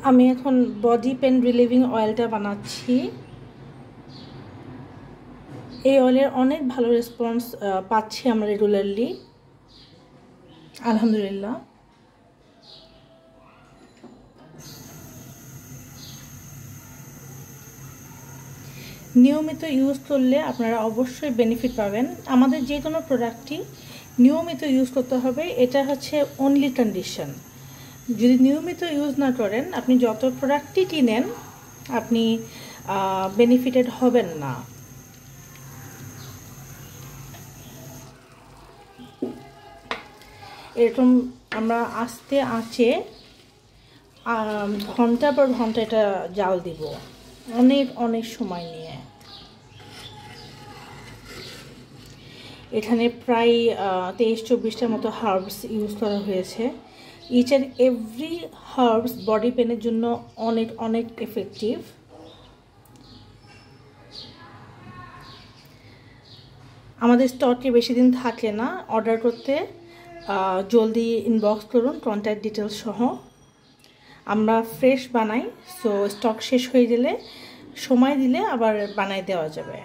আমি এখন body pen relieving অয়েলটা বানাচ্ছি। এই অয়েলের অনেক ভালো রেসপন্স পাচ্ছি আমরা রেগুলারলি, আলহামদুলিল্লাহ। নিয়মিত ইউজ করলে আপনারা অবশ্যই বেনিফিট পাবেন। আমাদের যে কোনো প্রোডাক্টই নিয়মিত ইউজ করতে হবে, এটা হচ্ছে অনলি কন্ডিশন। যদি নিয়মিত ইউজ না করেন, আপনি যত প্রোডাক্টই কিনেন আপনি বেনিফিটেড হবেন না। এরকম আমরা আস্তে আঁচে ঘন্টার পর ঘন্টা এটা জাল দিব, অনেক অনেক সময় নিয়ে। এখানে প্রায় 23-24টার মতো হার্বস ইউজ করা হয়েছে। Each and every herbs body পেনের জন্য অনেক অনেক এফেক্টিভ। আমাদের স্টকে বেশি দিন থাকে না, অর্ডার করতে জলদি ইনবক্স করুন কন্ট্যাক্ট ডিটেলস সহ। আমরা ফ্রেশ বানাই, সো স্টক শেষ হয়ে গেলে সময় দিলে আবার বানাই দেওয়া যাবে।